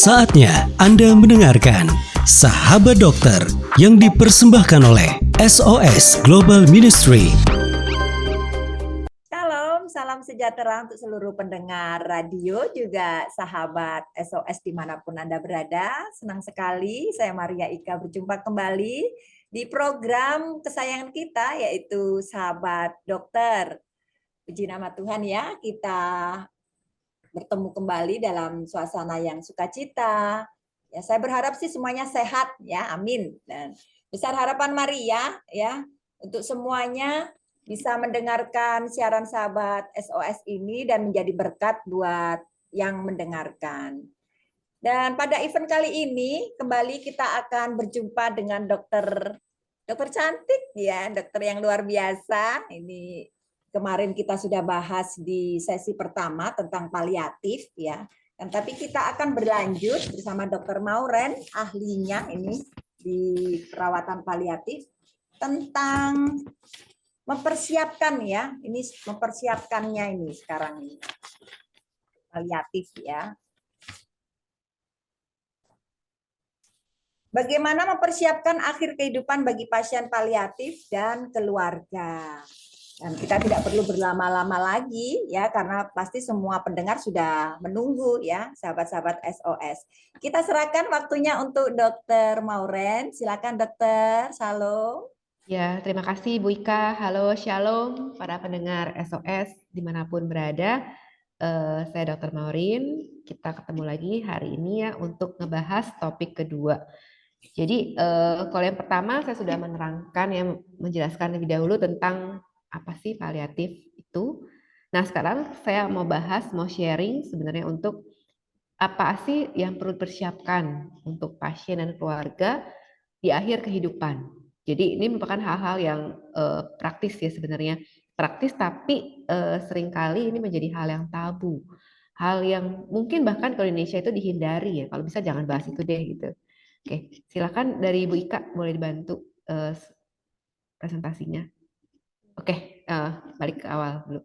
Saatnya Anda mendengarkan Sahabat Dokter yang dipersembahkan oleh SOS Global Ministry. Salam sejahtera untuk seluruh pendengar radio, juga sahabat SOS dimanapun Anda berada. Senang sekali saya Maria Ika berjumpa kembali di program kesayangan kita, yaitu Sahabat Dokter. Puji nama Tuhan ya, kita bertemu kembali dalam suasana yang sukacita. Ya, saya berharap sih semuanya sehat ya, amin. Dan besar harapan Maria ya untuk semuanya bisa mendengarkan siaran sahabat SOS ini dan menjadi berkat buat yang mendengarkan. Dan pada event kali ini kembali kita akan berjumpa dengan dokter cantik ya, dokter yang luar biasa. Ini kemarin kita sudah bahas di sesi pertama tentang paliatif ya. Dan tapi kita akan berlanjut bersama Dokter Mauren, ahlinya ini di perawatan paliatif, tentang mempersiapkan ya. Ini mempersiapkannya ini sekarang ini. Paliatif ya. Bagaimana mempersiapkan akhir kehidupan bagi pasien paliatif dan keluarga. Dan kita tidak perlu berlama-lama lagi ya, karena pasti semua pendengar sudah menunggu ya, sahabat-sahabat SOS. Kita serahkan waktunya untuk Dokter Mauren. Silakan Dokter. Shalom. Ya, terima kasih Bu Ika. Halo, Shalom para pendengar SOS dimanapun berada. Saya Dokter Maurin. Kita ketemu lagi hari ini ya untuk ngebahas topik kedua. Jadi kalau yang pertama saya sudah menerangkan yang menjelaskan lebih dahulu tentang apa sih paliatif itu. Nah sekarang saya mau sharing sebenarnya untuk apa sih yang perlu dipersiapkan untuk pasien dan keluarga di akhir kehidupan. Jadi ini merupakan hal-hal yang praktis ya sebenarnya. Praktis tapi seringkali ini menjadi hal yang tabu. Hal yang mungkin bahkan kalau Indonesia itu dihindari ya. Kalau bisa jangan bahas itu deh gitu. Oke, silakan dari Bu Ika boleh dibantu presentasinya. Oke, balik ke awal dulu.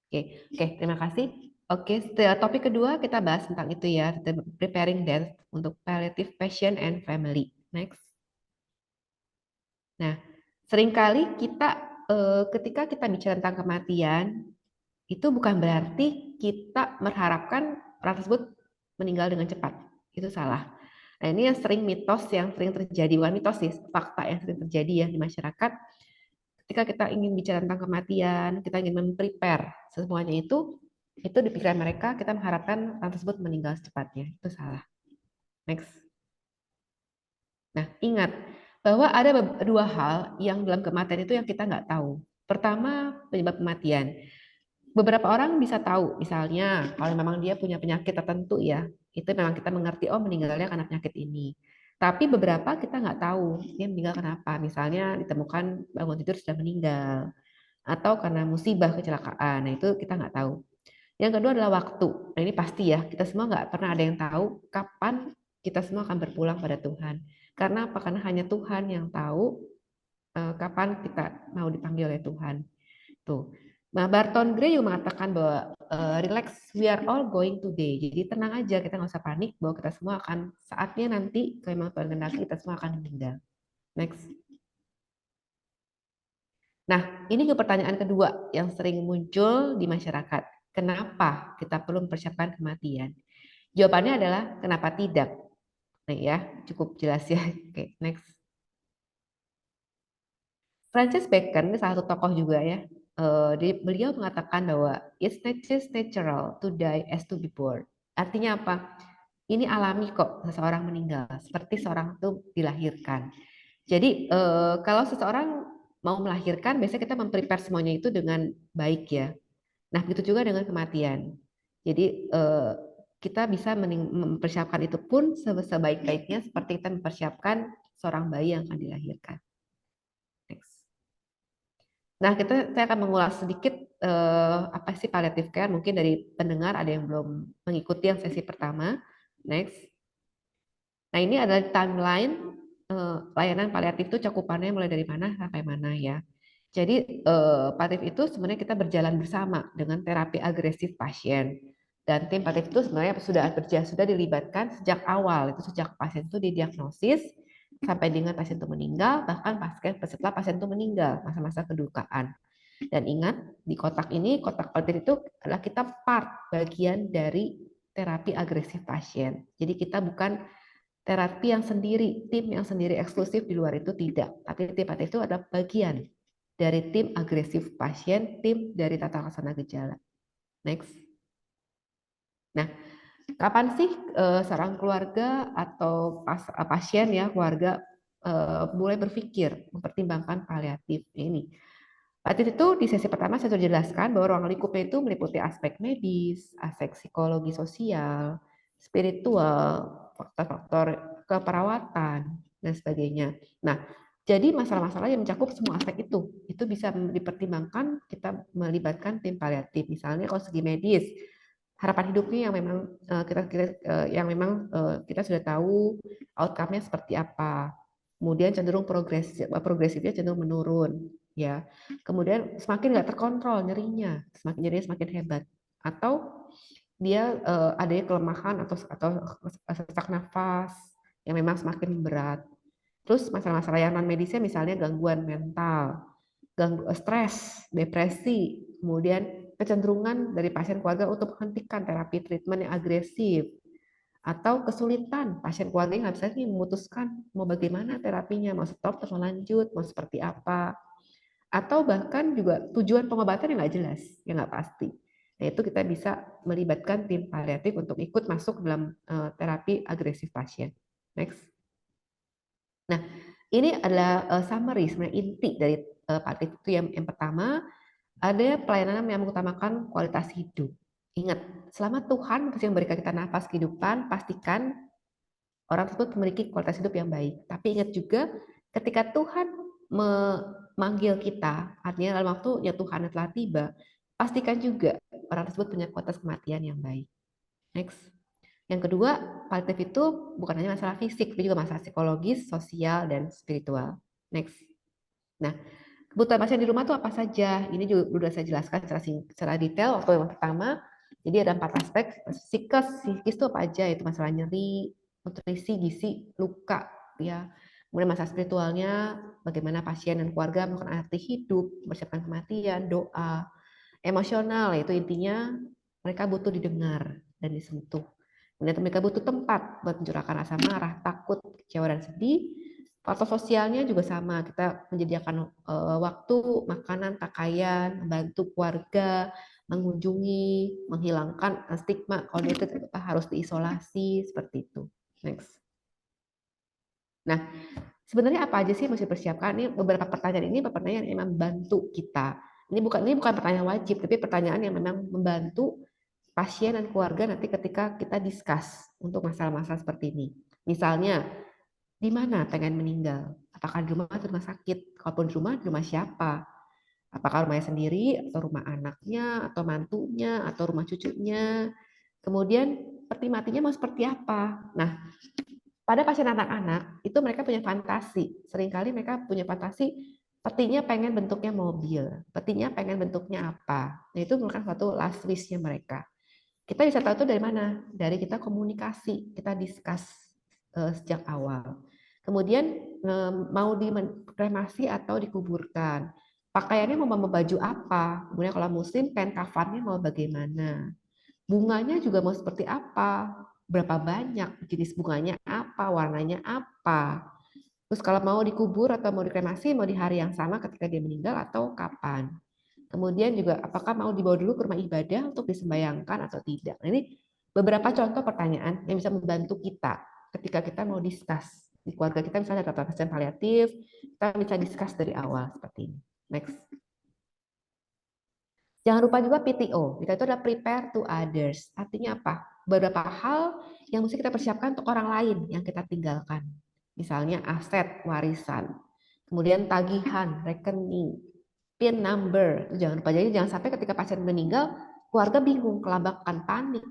Oke, terima kasih. Oke, topik kedua kita bahas tentang itu ya, preparing death untuk palliative patient and family. Next. Nah, seringkali kita ketika kita bicara tentang kematian, itu bukan berarti kita mengharapkan orang tersebut meninggal dengan cepat. Itu salah. Nah, ini yang sering mitos yang sering terjadi, bukan mitos sih, fakta yang sering terjadi ya di masyarakat. Ketika kita ingin bicara tentang kematian, kita ingin memprepare semuanya itu di pikiran mereka kita mengharapkan orang tersebut meninggal secepatnya. Itu salah. Next. Nah, ingat bahwa ada dua hal yang dalam kematian itu yang kita nggak tahu. Pertama, penyebab kematian. Beberapa orang bisa tahu, misalnya kalau memang dia punya penyakit tertentu ya, itu memang kita mengerti, oh meninggalnya karena penyakit ini. Tapi beberapa kita nggak tahu dia meninggal kenapa. Misalnya ditemukan bangun tidur sudah meninggal, atau karena musibah kecelakaan. Nah itu kita nggak tahu. Yang kedua adalah waktu. Nah ini pasti ya, kita semua nggak pernah ada yang tahu kapan kita semua akan berpulang pada Tuhan. Karena apa? Karena hanya Tuhan yang tahu kapan kita mau dipanggil oleh Tuhan. Tuh. Nah, Barton Gray juga mengatakan bahwa relax, we are all going today. Jadi tenang aja, kita nggak usah panik bahwa kita semua akan saatnya nanti kalau memang Tuhan kehendaki kita semua akan meninggal. Next. Nah, ini ke pertanyaan kedua yang sering muncul di masyarakat. Kenapa kita perlu mempersiapkan kematian? Jawabannya adalah kenapa tidak. Nah ya, cukup jelas ya. Oke, next. Francis Bacon ini salah satu tokoh juga ya. Beliau mengatakan bahwa it's not just natural to die as to be born. Artinya apa? Ini alami kok seseorang meninggal, seperti seorang itu dilahirkan. Jadi kalau seseorang mau melahirkan, biasanya kita memprepare semuanya itu dengan baik ya. Nah begitu juga dengan kematian. Jadi kita bisa mempersiapkan itu pun sebaik-baiknya seperti kita mempersiapkan seorang bayi yang akan dilahirkan. Next. Nah, saya akan mengulas sedikit apa sih palliative care. Mungkin dari pendengar ada yang belum mengikuti yang sesi pertama. Next. Nah, ini adalah timeline layanan paliatif itu cakupannya mulai dari mana sampai mana ya. Jadi paliatif itu sebenarnya kita berjalan bersama dengan terapi agresif pasien. Dan tim paliatif itu sebenarnya sudah dilibatkan sejak awal, itu sejak pasien itu didiagnosis sampai dengan pasien itu meninggal, bahkan setelah pasien itu meninggal, masa-masa kedukaan. Dan ingat, di kotak ini, kotak paliatif itu adalah kita bagian dari terapi agresif pasien. Jadi kita bukan terapi yang sendiri, tim yang sendiri eksklusif di luar itu tidak. Tapi tim paliatif itu adalah bagian dari tim agresif pasien, tim dari tata laksana gejala. Next. Nah, kapan sih seorang keluarga atau pasien ya keluarga mulai berpikir mempertimbangkan paliatif ini? Paliatif itu di sesi pertama saya sudah jelaskan bahwa ruang lingkupnya itu meliputi aspek medis, aspek psikologi sosial, spiritual, faktor-faktor keperawatan dan sebagainya. Nah, jadi masalah-masalah yang mencakup semua aspek itu bisa dipertimbangkan kita melibatkan tim paliatif. Misalnya kalau segi medis, harapan hidupnya yang memang kita sudah tahu outcome-nya seperti apa. Kemudian cenderung progresifnya cenderung menurun, ya. Kemudian semakin nggak terkontrol nyerinya, semakin hebat. Atau dia adanya kelemahan atau sesak nafas yang memang semakin berat. Terus masalah-masalah yang non medisnya misalnya gangguan mental, stres, depresi, kemudian kecenderungan dari pasien keluarga untuk menghentikan terapi treatment yang agresif, atau kesulitan pasien keluarga yang nggak bisa memutuskan mau bagaimana terapinya, mau stop atau lanjut, mau seperti apa, atau bahkan juga tujuan pengobatan yang nggak jelas, yang nggak pasti. Nah itu kita bisa melibatkan tim paliatif untuk ikut masuk dalam terapi agresif pasien. Next. Nah, ini adalah summary, sebenarnya inti dari paliatif itu yang pertama, ada pelayanan yang mengutamakan kualitas hidup. Ingat, selama Tuhan masih memberikan kita nafas kehidupan, pastikan orang tersebut memiliki kualitas hidup yang baik. Tapi ingat juga, ketika Tuhan memanggil kita, artinya dalam waktunya Tuhan telah tiba, pastikan juga orang tersebut punya kualitas kematian yang baik. Next. Yang kedua, paliatif itu bukan hanya masalah fisik, tapi juga masalah psikologis, sosial, dan spiritual. Next. Nah, kebutuhan pasien di rumah itu apa saja? Ini juga sudah saya jelaskan secara detail waktu yang pertama. Jadi ada 4 aspek. Psikis itu apa aja? Itu masalah nyeri, nutrisi, gizi, luka, ya. Kemudian masalah spiritualnya, bagaimana pasien dan keluarga melakukan arti hidup, mempersiapkan kematian, doa. Emosional, yaitu intinya mereka butuh didengar dan disentuh. Kemudian mereka butuh tempat buat mencurahkan rasa marah, takut, kecewa, dan sedih. Faktor sosialnya juga sama, kita menyediakan waktu, makanan, pakaian, membantu keluarga, mengunjungi, menghilangkan stigma kalau dia harus diisolasi, seperti itu. Next. Nah, sebenarnya apa aja sih yang mesti dipersiapkan? Ini beberapa pertanyaan yang memang membantu kita. Ini bukan pertanyaan wajib, tapi pertanyaan yang memang membantu pasien dan keluarga nanti ketika kita discuss untuk masalah-masalah seperti ini. Misalnya, di mana pengen meninggal? Apakah di rumah atau rumah sakit? Kalaupun di rumah siapa? Apakah rumahnya sendiri, atau rumah anaknya, atau mantunya, atau rumah cucunya? Kemudian peti matinya mau seperti apa? Nah, pada pasien anak-anak, itu mereka punya fantasi. Seringkali mereka punya fantasi, petinya pengen bentuknya mobil, petinya pengen bentuknya apa. Nah, itu merupakan suatu last wish-nya mereka. Kita bisa tahu itu dari mana? Dari kita komunikasi, kita discuss sejak awal. Kemudian mau dikremasi atau dikuburkan. Pakaiannya mau baju apa? Kemudian kalau muslim, kain kafannya mau bagaimana? Bunganya juga mau seperti apa? Berapa banyak? Jenis bunganya apa? Warnanya apa? Terus kalau mau dikubur atau mau dikremasi, mau di hari yang sama ketika dia meninggal atau kapan? Kemudian juga apakah mau dibawa dulu ke rumah ibadah untuk disembayangkan atau tidak? Nah, ini beberapa contoh pertanyaan yang bisa membantu kita ketika kita mau discuss di keluarga kita, misalnya ada pasien paliatif, kita bisa discuss dari awal seperti ini. Next. Jangan lupa juga PTO. PTO itu adalah prepare to others. Artinya apa? Beberapa hal yang mesti kita persiapkan untuk orang lain yang kita tinggalkan. Misalnya aset, warisan. Kemudian tagihan, rekening, PIN number. Itu jangan lupa. Jadi jangan sampai ketika pasien meninggal, keluarga bingung, kelabakan, panik.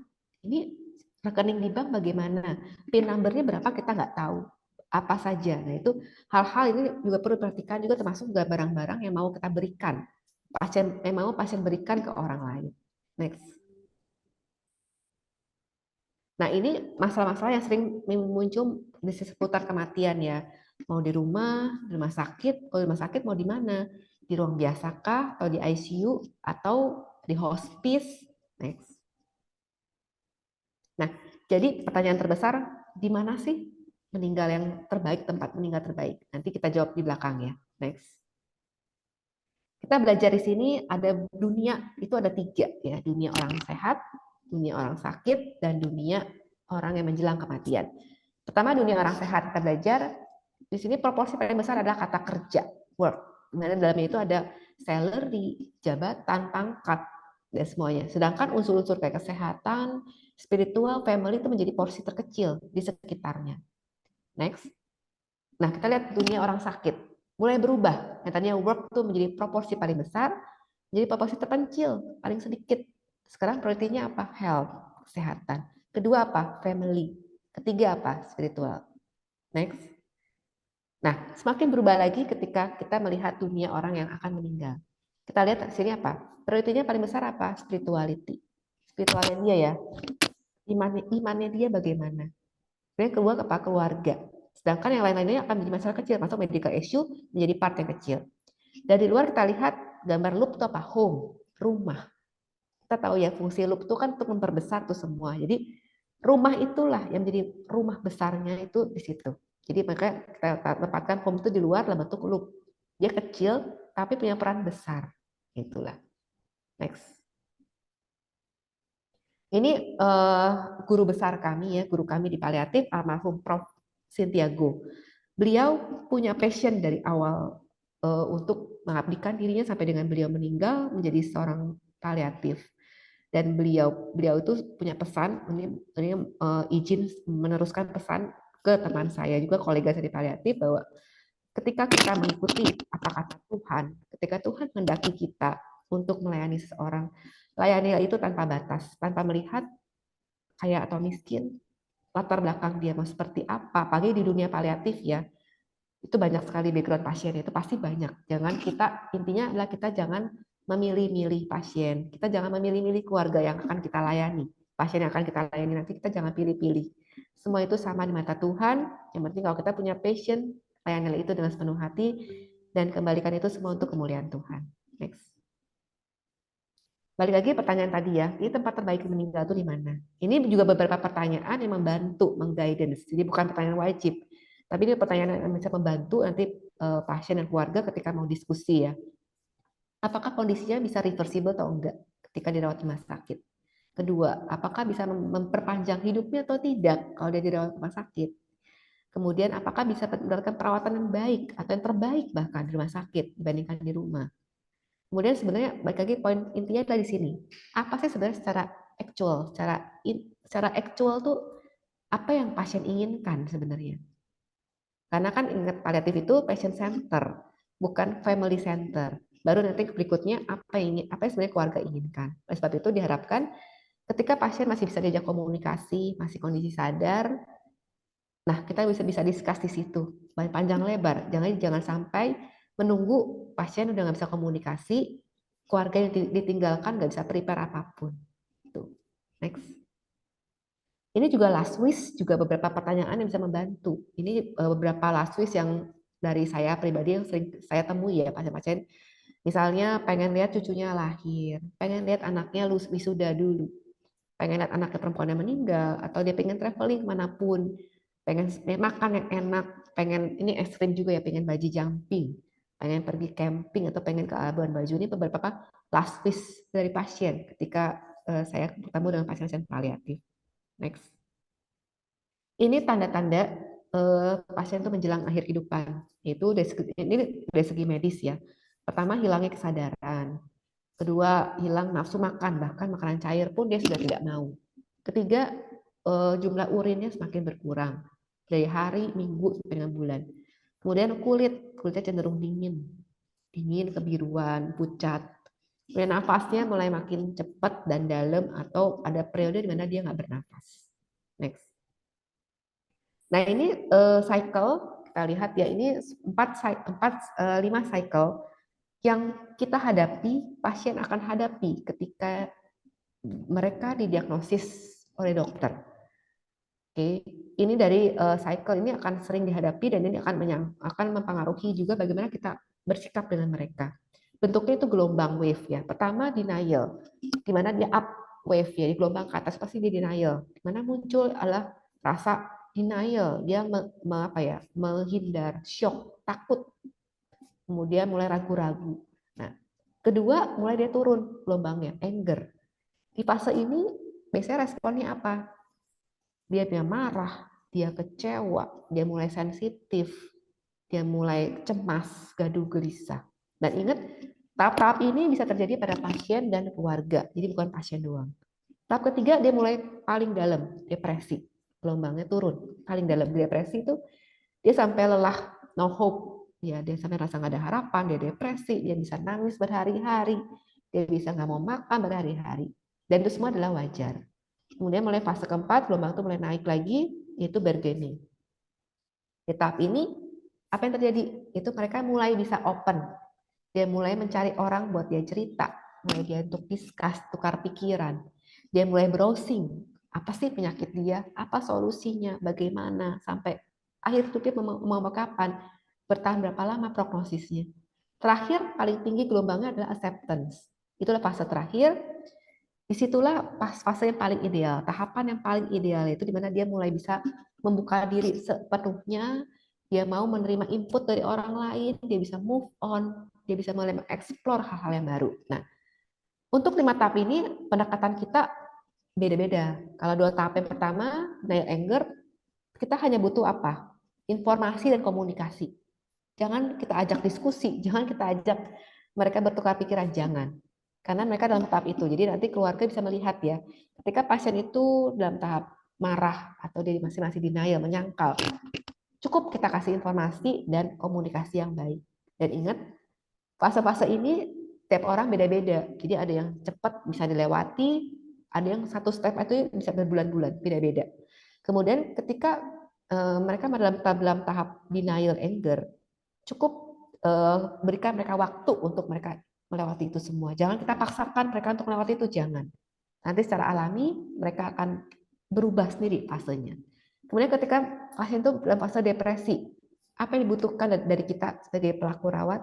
Ini rekening di bank bagaimana? PIN numbernya berapa kita nggak tahu. Apa saja. Nah itu hal-hal ini juga perlu diperhatikan juga, termasuk juga barang-barang yang mau kita berikan. Pasien berikan ke orang lain. Next. Nah, ini masalah-masalah yang sering muncul di seputar kematian ya. Mau di rumah sakit, kalau di rumah sakit mau di mana? Di ruang biasakah, atau di ICU, atau di hospice? Next. Nah, jadi pertanyaan terbesar, di mana sih meninggal yang terbaik, tempat meninggal terbaik? Nanti kita jawab di belakang ya. Next. Kita belajar di sini ada dunia, itu ada 3 ya. Dunia orang sehat, dunia orang sakit, dan dunia orang yang menjelang kematian. Pertama, dunia orang sehat. Kita belajar di sini proporsi paling besar adalah kata kerja, work. Dimana dalamnya itu ada salary, jabatan, pangkat, dan semuanya. Sedangkan unsur-unsur kayak kesehatan, spiritual, family itu menjadi porsi terkecil di sekitarnya. Next. Nah, kita lihat dunia orang sakit. Mulai berubah. Yang tadinya work itu menjadi proporsi paling besar, menjadi proporsi terpencil, paling sedikit. Sekarang prioritinya apa? Health, kesehatan. Kedua apa? Family. Ketiga apa? Spiritual. Next. Nah, semakin berubah lagi ketika kita melihat dunia orang yang akan meninggal. Kita lihat sini apa? Prioritinya paling besar apa? Spirituality. Spiritualnya dia ya. Imannya dia bagaimana? Kemudian kedua apa? Keluarga. Sedangkan yang lain-lainnya akan menjadi masalah kecil, masuk medical issue menjadi part yang kecil. Dari luar kita lihat gambar loop itu apa? Home, rumah. Kita tahu ya fungsi loop itu kan untuk memperbesar tuh semua. Jadi rumah itulah yang menjadi rumah besarnya itu di situ. Jadi makanya kita tempatkan home itu di luar dalam bentuk loop. Dia kecil tapi punya peran besar. Itulah. Next. Ini guru besar kami ya, guru kami di paliatif, almarhum Prof. Sintiago. Beliau punya passion dari awal untuk mengabdikan dirinya sampai dengan beliau meninggal menjadi seorang paliatif. Dan beliau itu punya pesan, ini izin meneruskan pesan ke teman saya juga kolega saya di paliatif bahwa ketika kita mengikuti apa kata Tuhan, ketika Tuhan mendaki kita untuk melayani seseorang, layanilah itu tanpa batas, tanpa melihat kaya atau miskin, latar belakang dia mau seperti apa, apalagi di dunia paliatif ya, itu banyak sekali background pasien, itu pasti banyak. Jangan kita, intinya adalah kita jangan memilih-milih pasien, kita jangan memilih-milih keluarga yang akan kita layani, pasien yang akan kita layani nanti kita jangan pilih-pilih. Semua itu sama di mata Tuhan, yang penting kalau kita punya passion, layanilah itu dengan sepenuh hati, dan kembalikan itu semua untuk kemuliaan Tuhan. Next. Balik lagi pertanyaan tadi ya, ini tempat terbaik meninggal itu di mana? Ini juga beberapa pertanyaan yang membantu, mengguidance. Jadi bukan pertanyaan wajib, tapi ini pertanyaan yang bisa membantu nanti pasien dan keluarga ketika mau diskusi ya. Apakah kondisinya bisa reversible atau enggak ketika dirawat di rumah sakit? Kedua, apakah bisa memperpanjang hidupnya atau tidak kalau dia dirawat di rumah sakit? Kemudian apakah bisa mendapatkan perawatan yang baik atau yang terbaik bahkan di rumah sakit dibandingkan di rumah? Kemudian sebenarnya balik lagi poin intinya adalah di sini. Apa sih sebenarnya secara actual tuh apa yang pasien inginkan sebenarnya? Karena kan ingat paliatif itu patient center, bukan family center. Baru nanti berikutnya apa yang sebenarnya keluarga inginkan. Oleh sebab itu diharapkan ketika pasien masih bisa diajak komunikasi, masih kondisi sadar, nah kita bisa discuss di situ panjang lebar. Jangan sampai menunggu pasien udah nggak bisa komunikasi, keluarga yang ditinggalkan nggak bisa prepare apapun. Tuh. Next. Ini juga last wish, juga beberapa pertanyaan yang bisa membantu. Ini beberapa last wish yang dari saya pribadi yang sering saya temui ya pasien-pasien. Misalnya pengen lihat cucunya lahir, pengen lihat anaknya wisuda dulu, pengen lihat anaknya perempuan yang meninggal, atau dia pengen traveling manapun, pengen makan yang enak, pengen ini ekstrim juga ya, pengen bungee jumping, pengen pergi camping atau pengen ke Labuan Bajo. Ini beberapa last wish dari pasien ketika saya bertemu dengan pasien-pasien paliatif. Next. Ini tanda-tanda pasien itu menjelang akhir kehidupan. Ini dari segi medis ya. Pertama, hilangnya kesadaran. Kedua, hilang nafsu makan, bahkan makanan cair pun dia sudah tidak mau. Ketiga, jumlah urinnya semakin berkurang dari hari, minggu, sampai dengan bulan. Kemudian kulitnya cenderung dingin, kebiruan, pucat. Kemudian nafasnya mulai makin cepat dan dalam atau ada periode di mana dia nggak bernafas. Next. Nah ini cycle, kita lihat ya ini 5 cycle yang kita hadapi, pasien akan hadapi ketika mereka didiagnosis oleh dokter. Oke, ini dari cycle ini akan sering dihadapi dan ini akan mempengaruhi juga bagaimana kita bersikap dengan mereka. Bentuknya itu gelombang wave ya. Pertama denial, di mana dia up wave ya, di gelombang ke atas pasti dia denial. Di mana muncul adalah rasa denial, dia menghindar, shock, takut, kemudian mulai ragu-ragu. Nah, kedua mulai dia turun gelombangnya, anger. Di fase ini biasanya responnya apa? Dia marah, dia kecewa, dia mulai sensitif, dia mulai cemas, gaduh gelisah. Dan ingat, tahap-tahap ini bisa terjadi pada pasien dan keluarga, jadi bukan pasien doang. Tahap ketiga, dia mulai paling dalam, depresi. Gelombangnya turun, paling dalam. Depresi itu dia sampai lelah, no hope. Ya, dia sampai rasa nggak ada harapan, dia depresi, dia bisa nangis berhari-hari, dia bisa nggak mau makan berhari-hari. Dan itu semua adalah wajar. Kemudian mulai fase keempat, gelombang itu mulai naik lagi, yaitu bargaining. Di tahap ini, apa yang terjadi? Itu mereka mulai bisa open. Dia mulai mencari orang buat dia cerita, mulai dia untuk discuss, tukar pikiran. Dia mulai browsing, apa sih penyakit dia, apa solusinya, bagaimana, sampai akhir hidupnya mau kapan, bertahan berapa lama prognosisnya. Terakhir, paling tinggi gelombangnya adalah acceptance. Itulah fase terakhir. Disitulah fase yang paling ideal, tahapan yang paling ideal itu dimana dia mulai bisa membuka diri sepenuhnya, dia mau menerima input dari orang lain, dia bisa move on, dia bisa mulai mengeksplor hal-hal yang baru. Nah, untuk 5 tahap ini pendekatan kita beda-beda. Kalau 2 tahap yang pertama, denial anger, kita hanya butuh apa? Informasi dan komunikasi. Jangan kita ajak diskusi, jangan kita ajak mereka bertukar pikiran, jangan. Karena mereka dalam tahap itu. Jadi nanti keluarga bisa melihat ya, ketika pasien itu dalam tahap marah atau dia masih denial, menyangkal, cukup kita kasih informasi dan komunikasi yang baik. Dan ingat, fase-fase ini tiap orang beda-beda. Jadi ada yang cepat bisa dilewati, ada yang satu step itu bisa berbulan-bulan, beda-beda. Kemudian ketika mereka dalam tahap denial anger, cukup berikan mereka waktu untuk mereka melewati itu semua. Jangan kita paksakan mereka untuk melewati itu, jangan. Nanti secara alami mereka akan berubah sendiri fasenya. Kemudian ketika pasien itu dalam fase depresi, apa yang dibutuhkan dari kita sebagai pelaku rawat?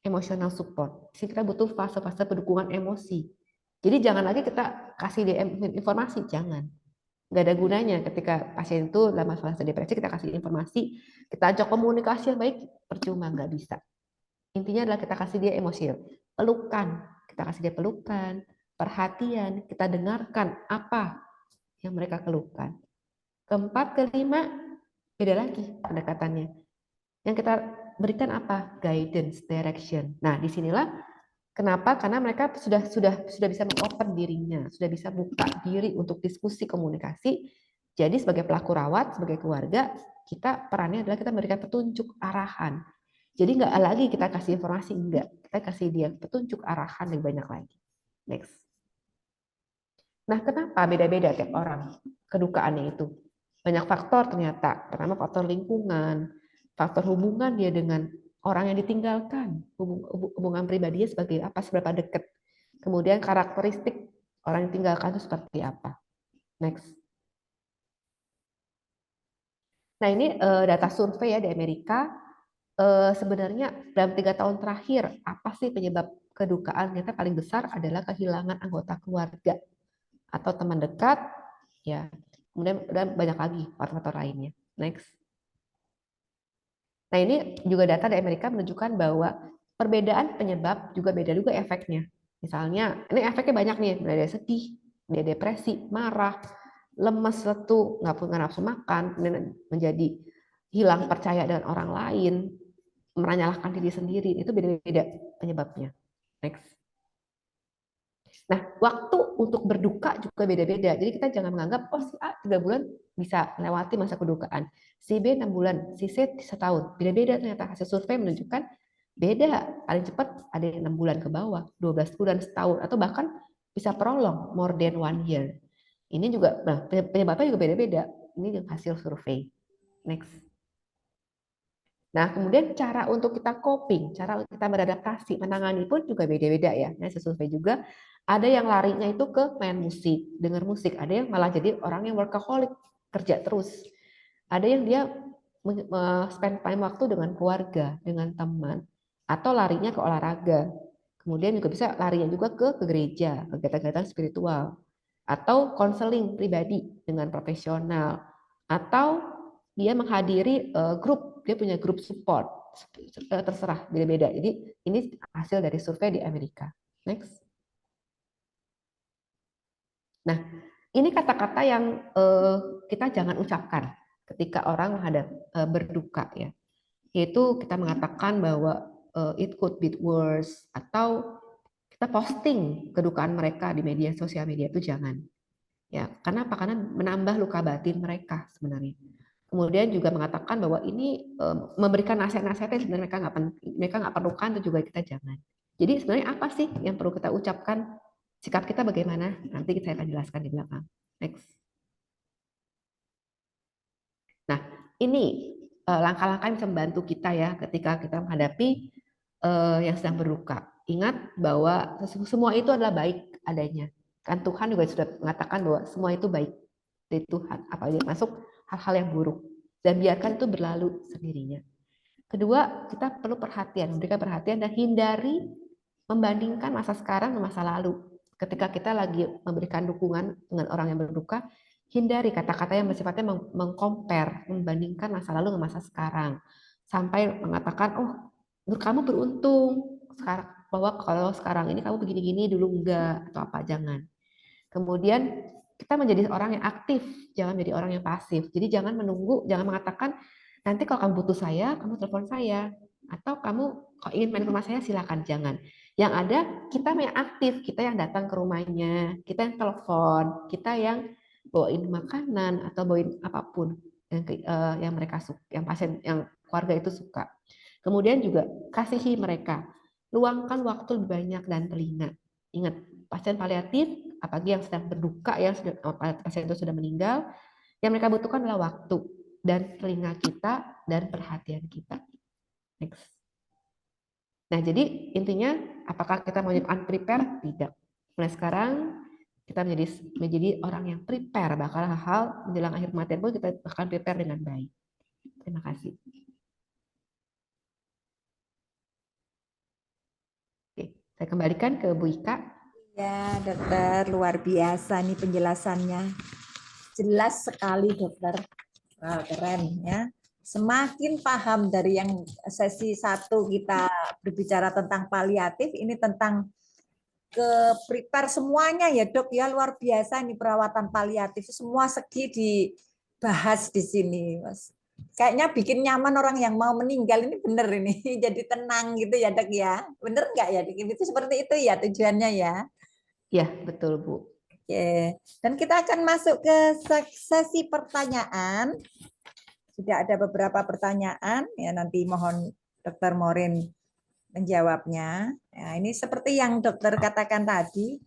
Emotional support. Jadi kita butuh fase-fase pendukungan emosi. Jadi jangan lagi kita kasih dia informasi, jangan. Nggak ada gunanya ketika pasien itu dalam fase depresi kita kasih informasi, kita ajak komunikasi yang baik, percuma, nggak bisa. Intinya adalah kita kasih dia emosi, pelukan, kita kasih dia pelukan, perhatian, kita dengarkan apa yang mereka keluhkan. Keempat, kelima, beda lagi pendekatannya. Yang kita berikan apa? Guidance, direction. Nah, disinilah kenapa? Karena mereka sudah bisa mengopen dirinya, sudah bisa buka diri untuk diskusi komunikasi. Jadi sebagai pelaku rawat, sebagai keluarga, kita perannya adalah kita memberikan petunjuk arahan. Jadi nggak lagi kita kasih informasi, enggak. Kita kasih dia petunjuk arahan yang banyak lagi. Next. Nah, kenapa beda-beda tiap orang kedukaannya itu? Banyak faktor ternyata. Pertama faktor lingkungan, faktor hubungan dia dengan orang yang ditinggalkan, hubungan pribadinya sebagai apa, seberapa dekat. Kemudian karakteristik orang yang ditinggalkan itu seperti apa. Next. Nah, ini data survei ya di Amerika. Sebenarnya dalam 3 tahun terakhir, apa sih penyebab kedukaan? Ternyata paling besar adalah kehilangan anggota keluarga atau teman dekat, ya. Kemudian banyak lagi faktor-faktor lainnya. Next. Nah, ini juga data dari Amerika menunjukkan bahwa perbedaan penyebab juga beda juga efeknya. Misalnya, ini efeknya banyak nih, ada sedih, dia depresi, marah, lemes, letu, nggak punya nafsu makan, menjadi hilang percaya dengan orang lain, menyalahkan diri sendiri, itu beda-beda penyebabnya. Next. Nah, waktu untuk berduka juga beda-beda. Jadi kita jangan menganggap, oh si A 3 bulan bisa melewati masa kedukaan. Si B 6 bulan, si C 1 tahun. Beda-beda ternyata. Hasil survei menunjukkan beda. Paling cepat ada yang 6 bulan ke bawah, 12 bulan, setahun, atau bahkan bisa prolong, more than 1 year. Ini juga, nah, penyebabnya juga beda-beda. Ini hasil survei. Next. Nah, kemudian cara untuk kita coping, cara untuk kita beradaptasi, menangani pun juga beda-beda ya. Nah, survei juga ada yang larinya itu ke main musik, dengar musik. Ada yang malah jadi orang yang workaholic, kerja terus. Ada yang dia spend time waktu dengan keluarga, dengan teman, atau larinya ke olahraga. Kemudian juga bisa larinya juga ke gereja, kegiatan-kegiatan spiritual, atau konseling pribadi dengan profesional, atau dia menghadiri grup, dia punya grup support, terserah beda-beda. Jadi ini hasil dari survei di Amerika. Next. Nah, ini kata-kata yang kita jangan ucapkan ketika orang berduka ya. Yaitu kita mengatakan bahwa it could be worse, atau kita posting kedukaan mereka di sosial media itu jangan. Ya, karena apa? Karena menambah luka batin mereka sebenarnya. Kemudian juga mengatakan bahwa ini memberikan nasihat-nasihat yang sebenarnya mereka nggak perlukan, itu juga kita jangan. Jadi sebenarnya apa sih yang perlu kita ucapkan? Sikap kita bagaimana? Nanti saya akan jelaskan di belakang. Next. Nah, ini langkah-langkah yang bisa membantu kita ya ketika kita menghadapi yang sedang berduka. Ingat bahwa semua itu adalah baik adanya. Kan Tuhan juga sudah mengatakan bahwa semua itu baik dari Tuhan, apalagi masuk hal-hal yang buruk, dan biarkan itu berlalu sendirinya. Kedua, kita perlu perhatian, memberikan perhatian dan hindari membandingkan masa sekarang dengan masa lalu. Ketika kita lagi memberikan dukungan dengan orang yang berduka, hindari kata-kata yang bersifatnya mengcompare, membandingkan masa lalu dengan masa sekarang. Sampai mengatakan, oh, kamu beruntung sekarang, bahwa kalau sekarang ini kamu begini-gini, dulu enggak, atau apa, jangan. Kemudian kita menjadi orang yang aktif, jangan menjadi orang yang pasif. Jadi jangan menunggu, jangan mengatakan, nanti kalau kamu butuh saya, kamu telepon saya. Atau kamu kalau ingin main ke rumah saya, silakan, jangan. Yang ada, kita yang aktif, kita yang datang ke rumahnya, kita yang telepon, kita yang bawain makanan, atau bawain apapun yang mereka suka, yang pasien, yang keluarga itu suka. Kemudian juga kasihi mereka, luangkan waktu lebih banyak dan telinga. Ingat, pasien paliatif, apalagi yang sedang berduka, yang pasien itu sudah meninggal, yang mereka butuhkan adalah waktu dan telinga kita dan perhatian kita. Next. Nah, jadi intinya, apakah kita mau unprepare? Tidak. Mulai sekarang kita menjadi orang yang prepare, bakal hal-hal menjelang akhir kematian pun kita akan prepare dengan baik. Terima kasih. Oke, saya kembalikan ke Bu Ika. Ya, dokter, luar biasa nih penjelasannya. Jelas sekali, dokter. Wow, keren ya. Semakin paham dari yang sesi 1 kita berbicara tentang paliatif, ini tentang ke prepare semuanya ya dok ya, luar biasa nih perawatan paliatif, semua segi dibahas di sini mas. Kayaknya bikin nyaman orang yang mau meninggal ini, bener ini jadi tenang gitu ya dok ya, bener nggak ya dok? Itu seperti itu ya tujuannya ya. Ya, betul Bu. Oke, dan kita akan masuk ke sesi pertanyaan. Sudah ada beberapa pertanyaan ya, nanti mohon Dokter Morin menjawabnya. Nah, ini seperti yang dokter katakan tadi.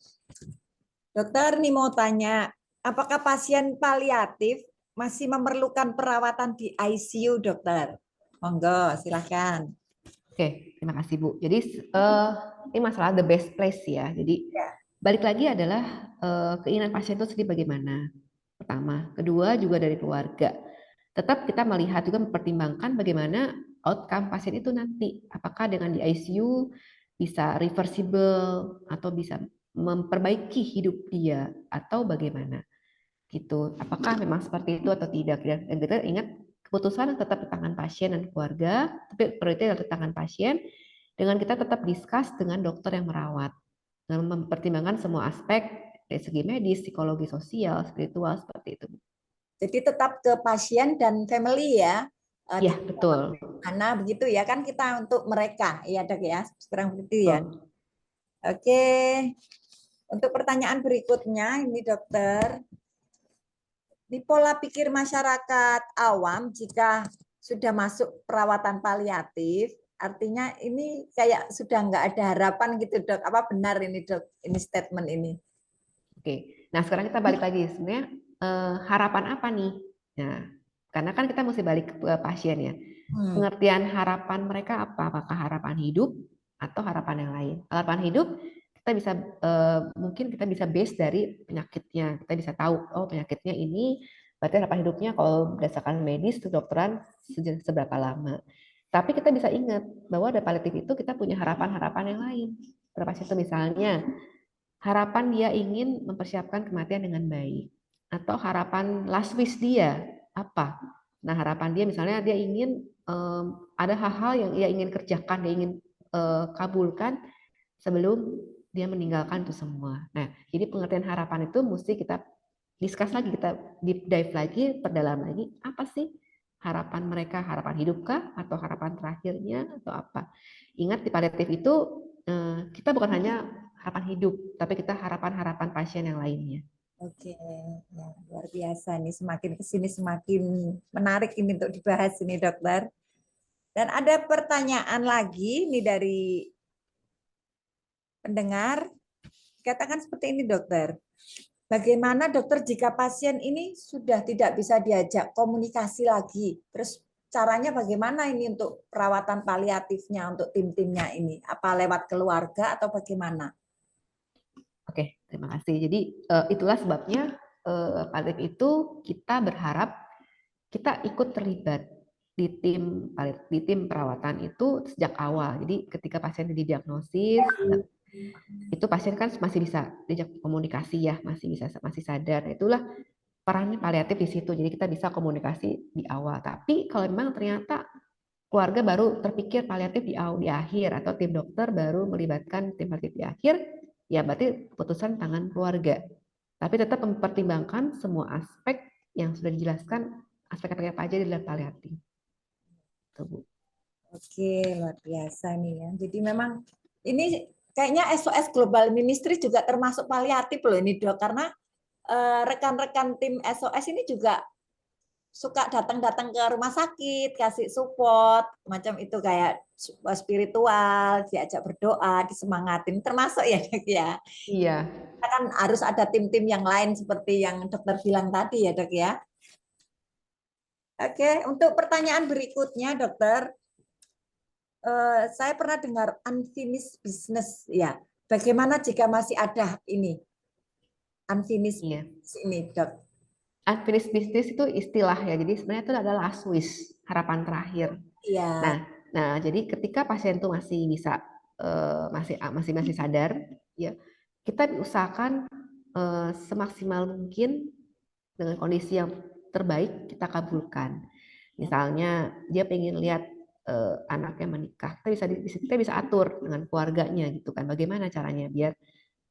Dokter nih mau tanya, apakah pasien paliatif masih memerlukan perawatan di ICU, dokter? Monggo, silahkan. Oke, terima kasih Bu. Jadi ini masalah the best place ya. Jadi balik lagi adalah keinginan pasien itu sendiri bagaimana. Pertama, kedua juga dari keluarga. Tetap kita melihat juga mempertimbangkan bagaimana outcome pasien itu nanti. Apakah dengan di ICU bisa reversible atau bisa memperbaiki hidup dia atau bagaimana gitu. Apakah memang seperti itu atau tidak? Dan kita ingat keputusan tetap di tangan pasien dan keluarga, tapi prioritas adalah di tangan pasien. Dengan kita tetap discuss dengan dokter yang merawat, dengan mempertimbangkan semua aspek dari segi medis, psikologi, sosial, spiritual seperti itu. Jadi tetap ke pasien dan family ya. Iya, betul. Mana begitu ya kan kita untuk mereka ya dok ya, sekarang begitu ya. Oke, untuk pertanyaan berikutnya ini dokter, di pola pikir masyarakat awam jika sudah masuk perawatan paliatif, artinya ini kayak sudah nggak ada harapan gitu dok. Apa benar ini dok, ini statement ini? Oke, nah sekarang kita balik lagi sebenarnya harapan apa nih? Nah, karena kan kita mesti balik ke pasien ya. Pengertian harapan mereka apa? Apakah harapan hidup atau harapan yang lain? Harapan hidup kita bisa mungkin kita bisa base dari penyakitnya. Kita bisa tahu oh penyakitnya ini Berarti harapan hidupnya kalau berdasarkan medis, kedokteran seberapa lama. Tapi kita bisa ingat bahwa ada paliatif itu kita punya harapan-harapan yang lain. Pada pasien itu misalnya, harapan dia ingin mempersiapkan kematian dengan baik. Atau harapan last wish dia, apa? Nah, harapan dia misalnya dia ingin ada hal-hal yang ia ingin kerjakan, dia ingin kabulkan sebelum dia meninggalkan itu semua. Nah, jadi pengertian harapan itu mesti kita discuss lagi, kita deep dive lagi, perdalam lagi, apa sih harapan mereka, harapan hidupkah atau harapan terakhirnya atau apa. Ingat di paliatif itu kita bukan hanya harapan hidup, tapi kita harapan-harapan pasien yang lainnya. Oke, ya, luar biasa nih. Semakin kesini semakin menarik ini untuk dibahas ini, dokter. Dan ada pertanyaan lagi nih dari pendengar. Katakan seperti ini, dokter. Bagaimana dokter jika pasien ini sudah tidak bisa diajak komunikasi lagi? Terus caranya bagaimana ini untuk perawatan paliatifnya untuk tim-timnya ini? Apa lewat keluarga atau bagaimana? Oke, terima kasih. Jadi itulah sebabnya paliatif itu kita berharap kita ikut terlibat di tim perawatan itu sejak awal. Jadi ketika pasien didiagnosis, itu pasien kan masih bisa diajak komunikasi ya, masih sadar. Itulah peran paliatif di situ. Jadi kita bisa komunikasi di awal. Tapi kalau memang ternyata keluarga baru terpikir paliatif di akhir atau tim dokter baru melibatkan tim paliatif di akhir, ya berarti keputusan tangan keluarga. Tapi tetap mempertimbangkan semua aspek yang sudah dijelaskan, aspek-aspek apa aja di dalam paliatif. Tuh, Bu. Oke, luar biasa nih ya. Jadi memang ini kayaknya SOS Global Ministry juga termasuk paliatif loh ini, Dok, karena rekan-rekan tim SOS ini juga suka datang-datang ke rumah sakit, kasih support, macam itu kayak spiritual, diajak berdoa, disemangatin, termasuk ya, Dok ya. Iya. Kan harus ada tim-tim yang lain seperti yang dokter bilang tadi ya, Dok ya. Oke, untuk pertanyaan berikutnya, dokter, saya pernah dengar unfinished business, ya. Bagaimana jika masih ada ini unfinished Iya. business ini, Dok? Unfinished business itu istilah ya. Jadi sebenarnya itu adalah last wish, harapan terakhir. Iya. Nah, jadi ketika pasien itu masih bisa masih sadar, ya kita diusahakan semaksimal mungkin dengan kondisi yang terbaik kita kabulkan. Misalnya dia pengen lihat anaknya menikah, kita bisa atur dengan keluarganya gitu kan. Bagaimana caranya biar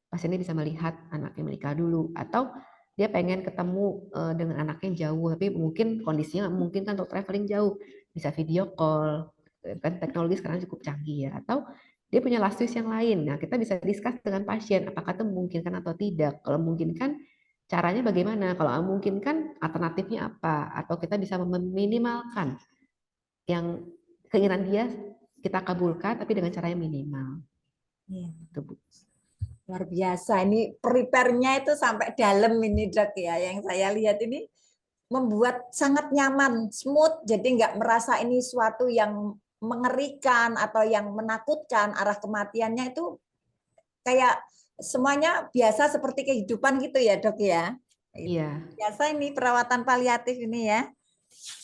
pasiennya bisa melihat anaknya menikah dulu, atau dia pengen ketemu dengan anaknya jauh, tapi mungkin kondisinya nggak mungkin kan untuk traveling jauh, bisa video call, kan teknologi sekarang cukup canggih ya, atau dia punya last wish yang lain. Nah, kita bisa discuss dengan pasien apakah itu memungkinkan atau tidak. Kalau memungkinkan, caranya bagaimana? Kalau memungkinkan, alternatifnya apa? Atau kita bisa meminimalkan yang keinginan dia kita kabulkan, tapi dengan cara yang minimal. Iya. Itu, Bu. Luar biasa, ini prepare-nya itu sampai dalam ini, Dok ya. Yang saya lihat ini membuat sangat nyaman, smooth, jadi nggak merasa ini suatu yang mengerikan atau yang menakutkan. Arah kematiannya itu kayak semuanya biasa seperti kehidupan gitu ya, Dok ya. Iya. Biasa ini perawatan paliatif ini ya.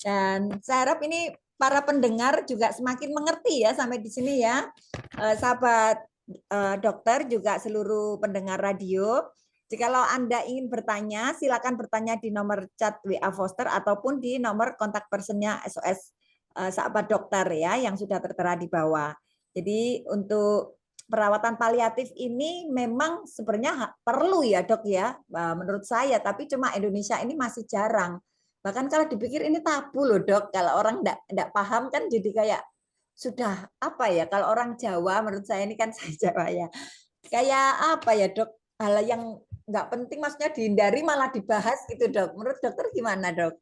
Dan saya harap ini para pendengar juga semakin mengerti ya sampai di sini ya. Sahabat dokter juga seluruh pendengar radio. Jikalau Anda ingin bertanya, silakan bertanya di nomor chat WA Foster ataupun di nomor kontak personnya SOS Sahabat Dokter ya yang sudah tertera di bawah. Jadi untuk perawatan paliatif ini memang sebenarnya perlu ya, Dok ya, menurut saya, tapi cuma Indonesia ini masih jarang. Bahkan kalau dipikir ini tabu loh, Dok. Kalau orang enggak paham kan jadi kayak sudah apa ya, kalau orang Jawa menurut saya ini kan saya Jawa ya. Kayak apa ya, Dok? Hal yang nggak penting maksudnya dihindari malah dibahas gitu, Dok. Menurut dokter gimana, Dok?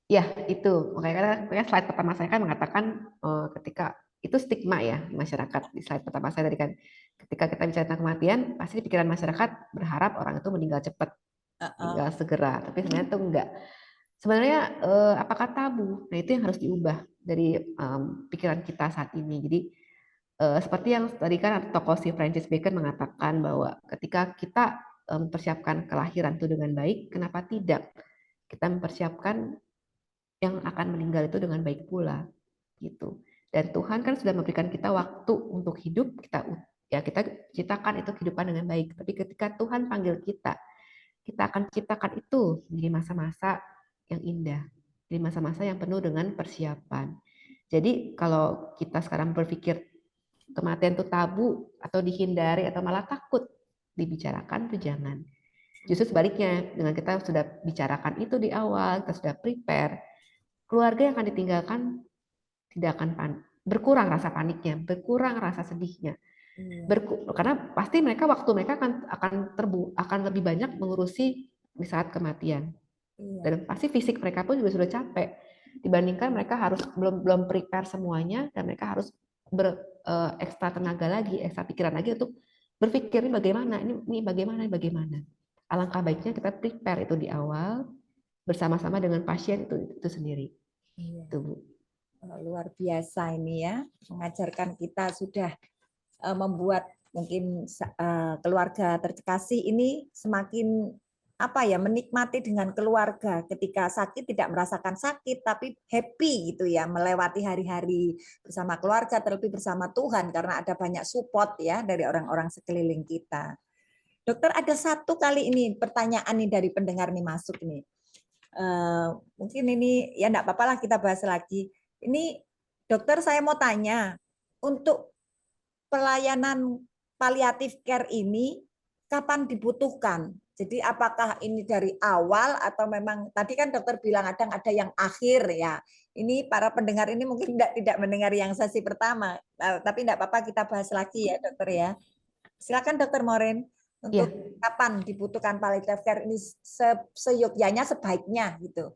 Ya, itu. Makanya slide pertama saya kan mengatakan ketika itu stigma ya di masyarakat. Di slide pertama saya tadi kan, ketika kita bicara tentang kematian, pasti di pikiran masyarakat berharap orang itu meninggal cepat, meninggal segera. Tapi sebenarnya itu enggak. Sebenarnya apakah tabu? Nah, itu yang harus diubah dari pikiran kita saat ini. Jadi seperti yang tadi kan tokoh si Francis Bacon mengatakan bahwa ketika kita mempersiapkan kelahiran itu dengan baik, kenapa tidak? kita mempersiapkan yang akan meninggal itu dengan baik pula gitu. Dan Tuhan kan sudah memberikan kita waktu untuk hidup, kita ciptakan itu kehidupan dengan baik. Tapi ketika Tuhan panggil kita akan ciptakan itu menjadi masa-masa yang indah, di masa-masa yang penuh dengan persiapan. Jadi kalau kita sekarang berpikir kematian itu tabu atau dihindari atau malah takut dibicarakan, itu jangan. Justru sebaliknya, dengan kita sudah bicarakan itu di awal, kita sudah prepare, keluarga yang akan ditinggalkan tidak akan berkurang rasa paniknya, berkurang rasa sedihnya. Karena pasti waktu mereka akan lebih banyak mengurusi di saat kematian. Dan pasti fisik mereka pun juga sudah capek dibandingkan mereka harus belum prepare semuanya, dan mereka harus ekstra tenaga lagi, ekstra pikiran lagi untuk berpikir ini bagaimana. Alangkah baiknya kita prepare itu di awal bersama-sama dengan pasien itu sendiri. Itu, Bu. Luar biasa ini ya, mengajarkan kita sudah membuat mungkin keluarga terkasih ini semakin menikmati dengan keluarga, ketika sakit tidak merasakan sakit tapi happy gitu ya, melewati hari-hari bersama keluarga, terlebih bersama Tuhan karena ada banyak support ya dari orang-orang sekeliling kita. Dokter, ada satu kali ini pertanyaan nih dari pendengar nih masuk nih. Mungkin ini ya enggak apa-apa lah kita bahas lagi. Ini dokter, saya mau tanya, untuk pelayanan palliative care ini kapan dibutuhkan? Jadi apakah ini dari awal atau memang tadi kan dokter bilang ada yang akhir ya. Ini para pendengar ini mungkin tidak mendengar yang sesi pertama, tapi enggak apa-apa kita bahas lagi ya dokter ya. Silakan dokter Maureen, untuk kapan dibutuhkan palliative care ini seyogyanya sebaiknya gitu.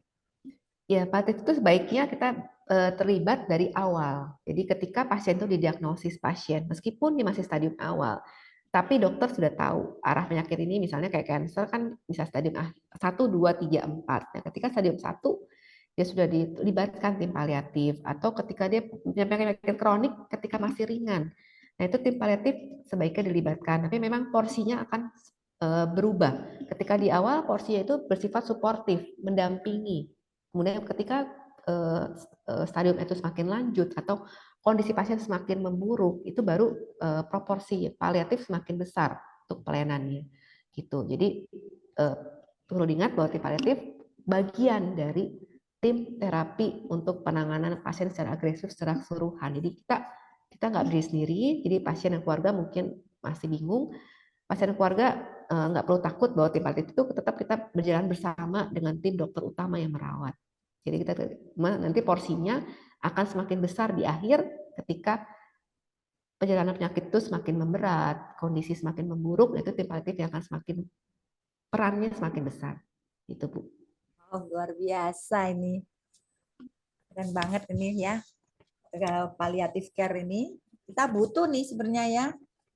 Ya, palliative itu sebaiknya kita terlibat dari awal. Jadi ketika pasien itu didiagnosis pasien, meskipun dia masih stadium awal, tapi dokter sudah tahu arah penyakit ini, misalnya kayak cancer kan bisa stadium 1, 2, 3, 4. Nah, ketika stadium 1 dia sudah dilibatkan tim paliatif, atau ketika dia punya penyakit kronik ketika masih ringan. Nah, itu tim paliatif sebaiknya dilibatkan, tapi memang porsinya akan berubah. Ketika di awal porsinya itu bersifat suportif, mendampingi. Kemudian ketika stadium itu semakin lanjut atau kondisi pasien semakin memburuk, itu baru proporsi paliatif semakin besar untuk pelayanannya. Gitu. Jadi perlu diingat bahwa tim paliatif bagian dari tim terapi untuk penanganan pasien secara agresif secara keseluruhan. Jadi kita nggak berdiri sendiri. Jadi pasien dan keluarga mungkin masih bingung. Pasien dan keluarga nggak perlu takut bahwa tim paliatif itu tetap kita berjalan bersama dengan tim dokter utama yang merawat. Jadi nanti porsinya akan semakin besar di akhir ketika perjalanan penyakit itu semakin memberat, kondisi semakin memburuk, itu tim paliatif yang akan perannya semakin besar. Itu, Bu. Oh, luar biasa ini. Keren banget ini ya. Palliative care ini kita butuh nih sebenarnya ya.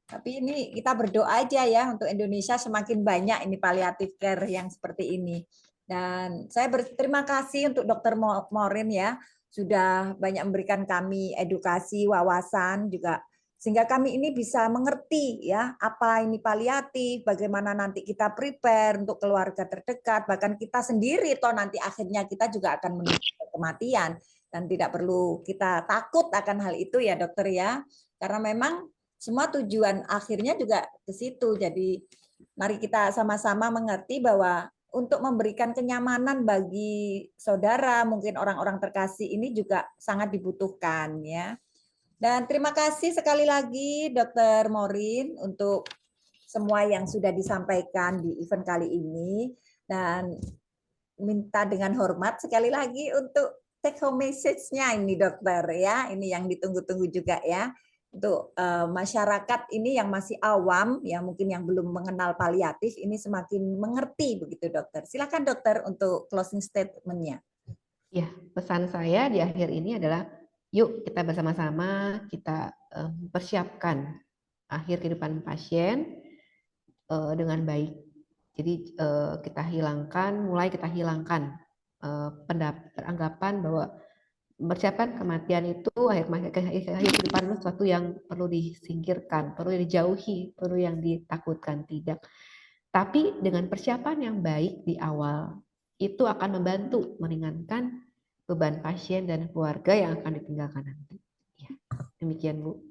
Tapi ini kita berdoa aja ya untuk Indonesia semakin banyak ini palliative care yang seperti ini. Dan saya berterima kasih untuk Dr. Maureen ya, sudah banyak memberikan kami edukasi, wawasan juga, sehingga kami ini bisa mengerti ya apa ini paliatif, bagaimana nanti kita prepare untuk keluarga terdekat, bahkan kita sendiri toh nanti akhirnya kita juga akan menuju kematian, dan tidak perlu kita takut akan hal itu ya dokter ya, karena memang semua tujuan akhirnya juga ke situ. Jadi mari kita sama-sama mengerti bahwa untuk memberikan kenyamanan bagi saudara, mungkin orang-orang terkasih ini juga sangat dibutuhkan ya. Dan terima kasih sekali lagi Dr. Maureen untuk semua yang sudah disampaikan di event kali ini, dan minta dengan hormat sekali lagi untuk take home message-nya ini dokter ya. Ini yang ditunggu-tunggu juga ya. Untuk masyarakat ini yang masih awam, ya mungkin yang belum mengenal paliatif, ini semakin mengerti begitu dokter. Silakan dokter untuk closing statement-nya. Ya, pesan saya di akhir ini adalah yuk kita bersama-sama kita persiapkan akhir kehidupan pasien dengan baik. Jadi mulai kita hilangkan anggapan bahwa persiapan kematian itu akhir kehidupan itu sesuatu yang perlu disingkirkan, perlu dijauhi, perlu yang ditakutkan, tidak. Tapi dengan persiapan yang baik di awal, itu akan membantu meringankan beban pasien dan keluarga yang akan ditinggalkan nanti. Ya, demikian Bu.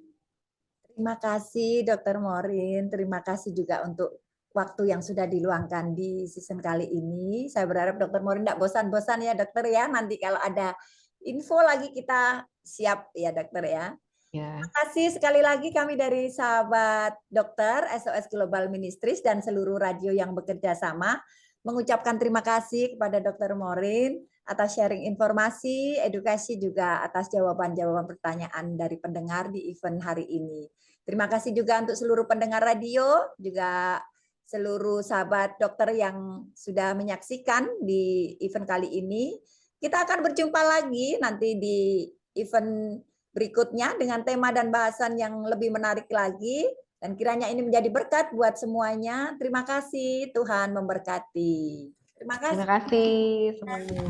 Terima kasih Dr. Morin, terima kasih juga untuk waktu yang sudah diluangkan di season kali ini. Saya berharap Dr. Morin tidak bosan-bosan ya dokter ya, nanti kalau ada info lagi kita siap ya dokter ya. Ya. Terima kasih sekali lagi kami dari sahabat dokter SOS Global Ministries dan seluruh radio yang bekerja sama mengucapkan terima kasih kepada Dr. Morin atas sharing informasi, edukasi juga atas jawaban-jawaban pertanyaan dari pendengar di event hari ini. Terima kasih juga untuk seluruh pendengar radio, juga seluruh sahabat dokter yang sudah menyaksikan di event kali ini. Kita akan berjumpa lagi nanti di event berikutnya dengan tema dan bahasan yang lebih menarik lagi. Dan kiranya ini menjadi berkat buat semuanya. Terima kasih, Tuhan memberkati. Terima kasih. Terima kasih semuanya.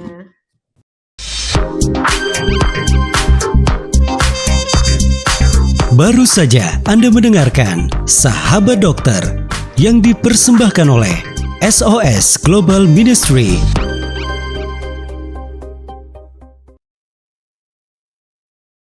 Baru saja Anda mendengarkan Sahabat Dokter yang dipersembahkan oleh SOS Global Ministry.